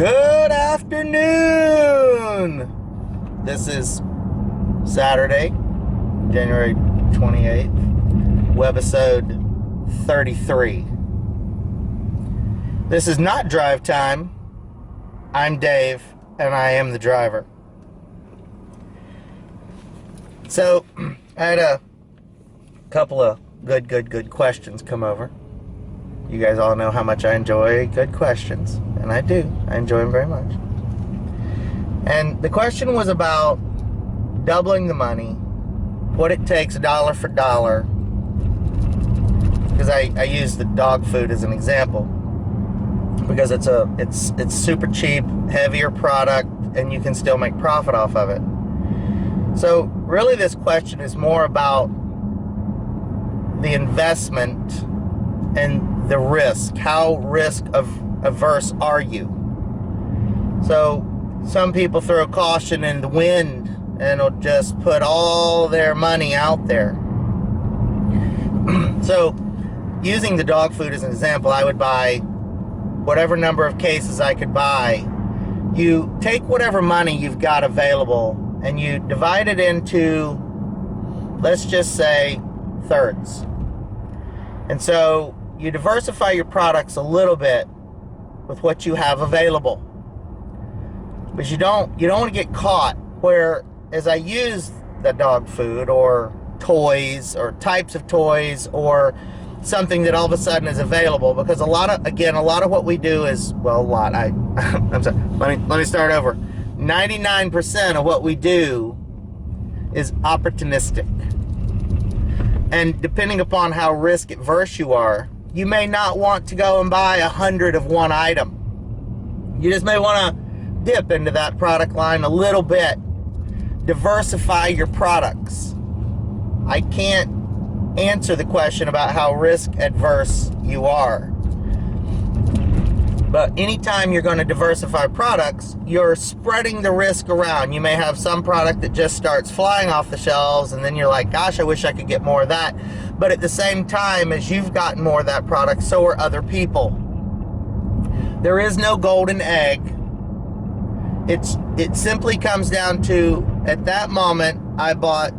Good afternoon. This is Saturday, January 28th, webisode 33. This is not drive time. I'm Dave, and I am the driver. So, I had a couple of good questions come over. You guys all know how much I enjoy good questions, and I do. I enjoy them very much. And the question was about doubling the money, what it takes dollar for dollar, because I use the dog food as an example, because it's super cheap, heavier product, and you can still make profit off of it. So really this question is more about the investment and the risk. How risk averse are you? So some people throw caution in the wind and will just put all their money out there. So using the dog food as an example, I would buy whatever number of cases I could buy. You take whatever money you've got available and you divide it into, let's just say, thirds. And so you diversify your products a little bit with what you have available. But you don't want to get caught where, as I use the dog food or toys or types of toys or something that all of a sudden is available, because a lot of what we do is, well, I'm sorry, let me start over. 99% of what we do is opportunistic. And depending upon how risk adverse you are, you may not want to go and buy 100 of one item. You just may want to dip into that product line a little bit. Diversify your products. I can't answer the question about how risk adverse you are. But anytime you're going to diversify products, you're spreading the risk around. You may have some product that just starts flying off the shelves, and then you're like, gosh, I wish I could get more of that. But at the same time, as you've gotten more of that product, so are other people. There is no golden egg. It simply comes down to, at that moment, I bought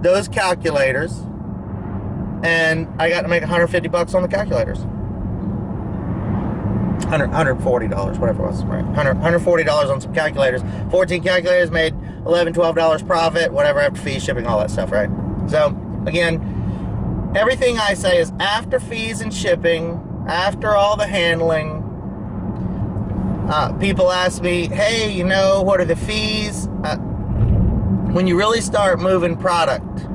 those calculators, and I got to make $150 on the calculators. $140, whatever it was, right? $140 on some calculators. 14 calculators, made $11, $12 profit, whatever, after fees, shipping, all that stuff, right? So, again, everything I say is after fees and shipping, after all the handling. People ask me, hey, what are the fees? When you really start moving product,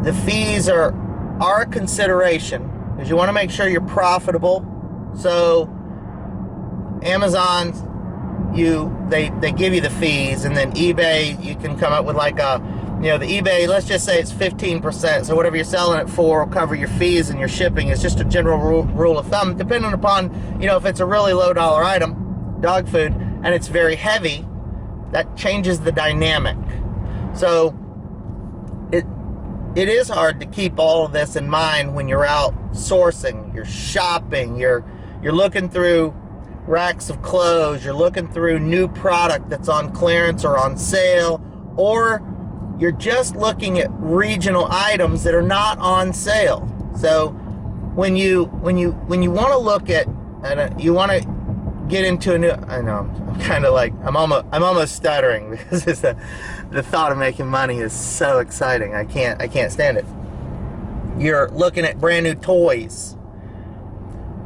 the fees are a consideration, because you want to make sure you're profitable. So Amazon, they give you the fees, and then eBay, you can come up with like the eBay, let's just say it's 15%. So whatever you're selling it for will cover your fees and your shipping. It's just a general rule of thumb, depending upon, if it's a really low dollar item, dog food, and it's very heavy, that changes the dynamic. So it is hard to keep all of this in mind when you're out sourcing, you're shopping, you're looking through racks of clothes, you're looking through new product that's on clearance or on sale, or you're just looking at regional items that are not on sale. So when you want to look at, and you want to get into a new, I know I'm kind of like, I'm almost stuttering, because it's the thought of making money is so exciting. I can't stand it. You're looking at brand new toys.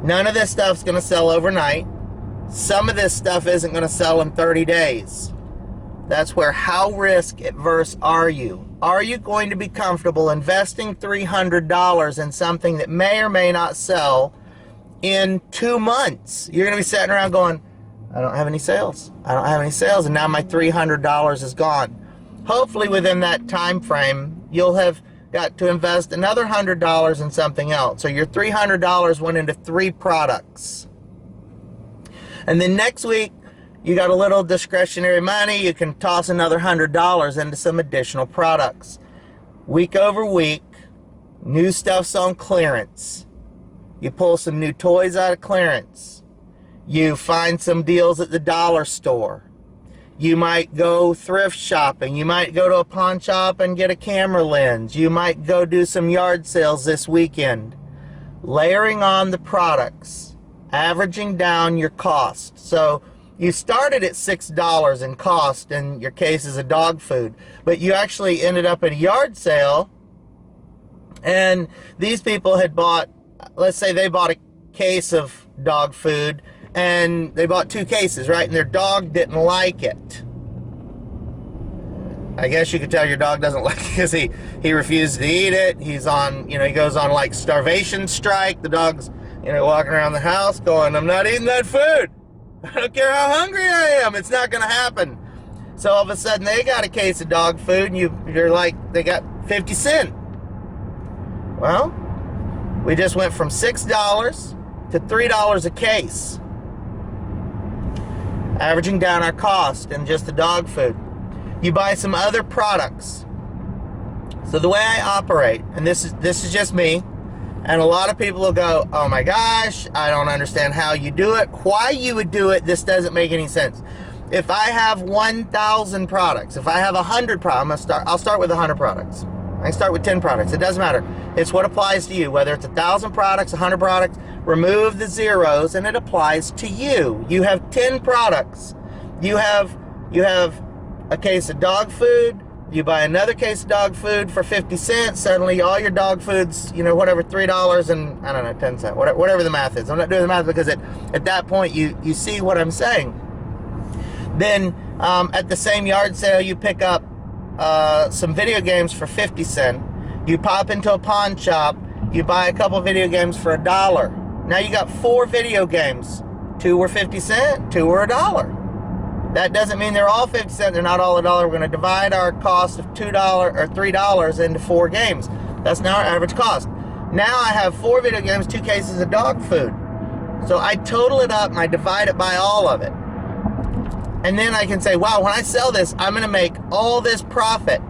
None of this stuff's going to sell overnight. Some of this stuff isn't going to sell in 30 days. That's where, how risk adverse are you? Are you going to be comfortable investing $300 in something that may or may not sell in 2 months? You're going to be sitting around going, I don't have any sales. I don't have any sales, and now my $300 is gone. Hopefully within that time frame, you'll have got to invest another $100 in something else. So your $300 went into 3 products. And then next week, you got a little discretionary money, you can toss another $100 into some additional products. Week over week, new stuff's on clearance. You pull some new toys out of clearance. You find some deals at the dollar store. You might go thrift shopping. You might go to a pawn shop and get a camera lens. You might go do some yard sales this weekend. Layering on the products, averaging down your cost. So you started at $6 in cost in your cases of dog food, but you actually ended up at a yard sale, and these people had bought, let's say they bought a case of dog food, and they bought 2 cases, right? And their dog didn't like it. I guess you could tell your dog doesn't like it because he refused to eat it. He's on, he goes on like starvation strike. The dog's, walking around the house going, I'm not eating that food. I don't care how hungry I am. It's not going to happen. So all of a sudden they got a case of dog food, and you're like, they got 50 cents. Well, we just went from $6 to $3 a case, averaging down our cost in just the dog food. You buy some other products. So the way I operate, and this is just me, and a lot of people will go, oh my gosh, I don't understand how you do it, why you would do it, this doesn't make any sense. If I have 1,000 products, if I have 100 products, I'll start with 100 products. I can start with 10 products, it doesn't matter. It's what applies to you, whether it's 1,000 products, 100 products, remove the zeros and it applies to you. You have 10 products. You have a case of dog food, you buy another case of dog food for 50 cents, suddenly all your dog food's, whatever, $3 and, I don't know, 10 cents, whatever the math is. I'm not doing the math because at that point you see what I'm saying. Then at the same yard sale, you pick up some video games for 50 cents. You pop into a pawn shop, you buy a couple video games for $1. Now you got 4 video games. 2 were 50 cents, 2 were $1. That doesn't mean they're all 50 cents, they're not all $1. We're going to divide our cost of $2 or $3 into 4 games. That's now our average cost. Now I have 4 video games, 2 cases of dog food. So I total it up and I divide it by all of it. And then I can say, wow, when I sell this, I'm going to make all this profit.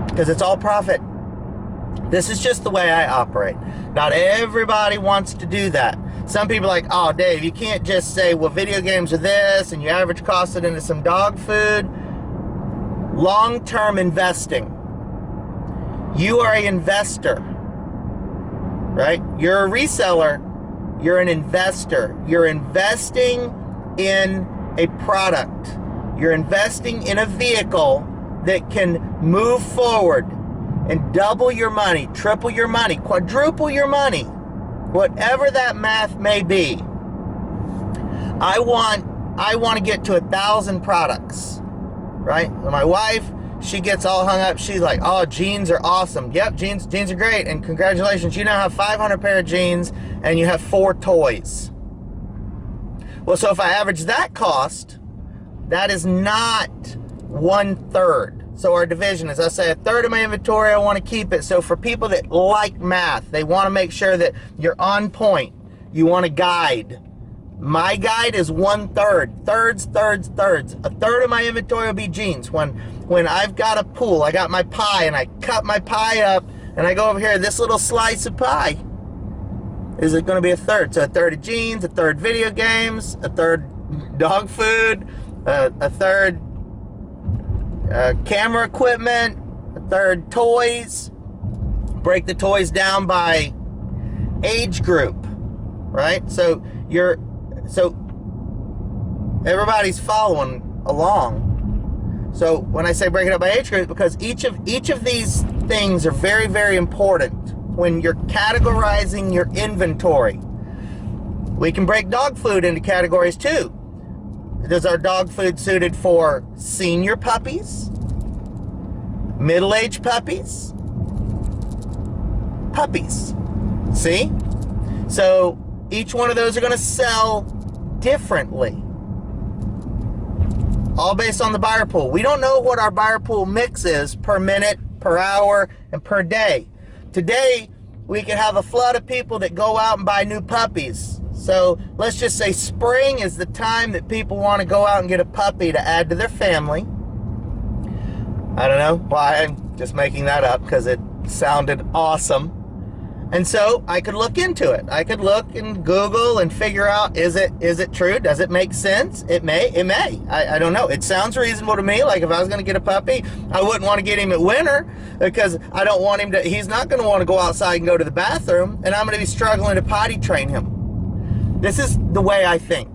Because it's all profit. This is just the way I operate. Not everybody wants to do that. Some people are like, oh, Dave, you can't just say, well, video games are this, and you average cost it into some dog food. Long-term investing. You are an investor, right? You're a reseller. You're an investor. You're investing in a product. You're investing in a vehicle that can move forward and double your money, triple your money, quadruple your money, whatever that math may be. I want to get to 1,000 products, right? My wife, she gets all hung up. She's like, oh, jeans are awesome. Yep, jeans are great, and congratulations, you now have 500 pair of jeans and you have 4 toys. Well, so if I average that cost, that is not 1/3. So our division is, I say 1/3 of my inventory, I want to keep it. So for people that like math, they want to make sure that you're on point. You want a guide. My guide is 1/3. Thirds. 1/3 of my inventory will be jeans. When I've got a pool, I got my pie and I cut my pie up and I go over here, this little slice of pie is it going to be 1/3. So 1/3 of jeans, 1/3 video games, 1/3 dog food, 1/3 camera equipment, 1/3 toys. Break the toys down by age group, right? So everybody's following along. So when I say break it up by age group, because each of these things are very, very important when you're categorizing your inventory. We can break dog food into categories too. Is our dog food suited for senior puppies? Middle-aged puppies? Puppies. See? So each one of those are going to sell differently. All based on the buyer pool. We don't know what our buyer pool mix is per minute, per hour, and per day. Today, we could have a flood of people that go out and buy new puppies. So let's just say spring is the time that people want to go out and get a puppy to add to their family. I don't know why, I'm just making that up because it sounded awesome. And so I could look into it. I could look and Google and figure out, is it true? Does it make sense? It may. I don't know. It sounds reasonable to me. Like if I was going to get a puppy, I wouldn't want to get him at winter because I don't want him to, he's not going to want to go outside and go to the bathroom, and I'm going to be struggling to potty train him. This is the way I think,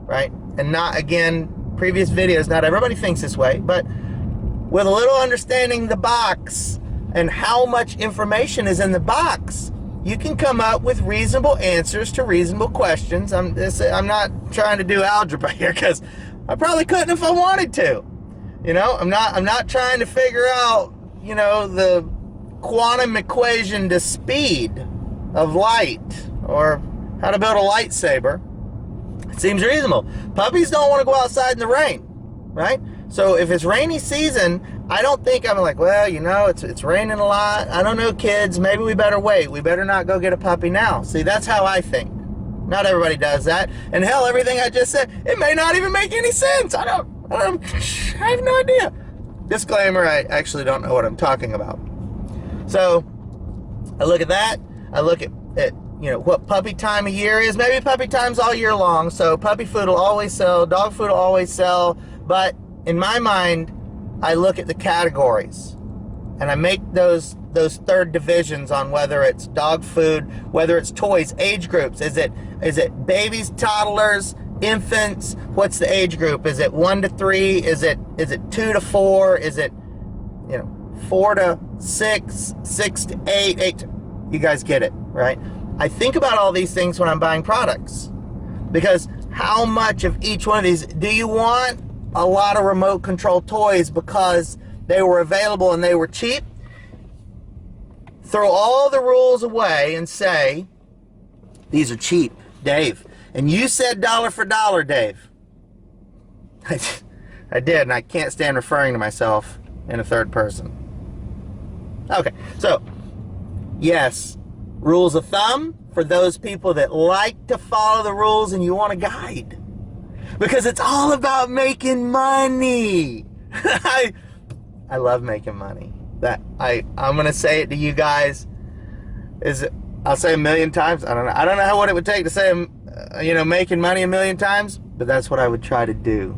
right? And not, again, previous videos, not everybody thinks this way, but with a little understanding the box and how much information is in the box, you can come up with reasonable answers to reasonable questions. I'm not trying to do algebra here because I probably couldn't if I wanted to. You know, I'm not trying to figure out, you know, the quantum equation to speed of light or how to build a lightsaber. It seems reasonable. Puppies don't want to go outside in the rain, right? So if it's rainy season, I don't think I'm like, well, you know, it's raining a lot. I don't know, kids, maybe we better wait. We better not go get a puppy now. See, that's how I think. Not everybody does that. And hell, everything I just said, it may not even make any sense. I have no idea. Disclaimer, I actually don't know what I'm talking about. So I look at that. I look at you know, what puppy time of year is. Maybe puppy time's all year long. So puppy food will always sell. Dog food will always sell. But in my mind, I look at the categories and I make those third divisions on whether it's dog food, whether it's toys, age groups. Is it babies, toddlers, infants? What's the age group? Is it 1 to 3? Is it 2 to 4? Is it, you know, 4 to 6, 6 to 8? You guys get it, right? I think about all these things when I'm buying products, because how much of each one of these do you want? A lot of remote control toys because they were available and they were cheap. Throw all the rules away and say, these are cheap, Dave. And you said dollar for dollar, Dave. I did, and I can't stand referring to myself in a third person. Okay, so, yes, rules of thumb for those people that like to follow the rules and you want a guide. Because it's all about making money. I love making money. I'm gonna say it to you guys. I'll say 1,000,000 times. I don't know what it would take to say, you know, making money 1,000,000 times, but that's what I would try to do.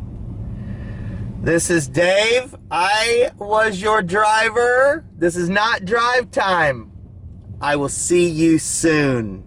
This is Dave. I was your driver. This is not drive time. I will see you soon.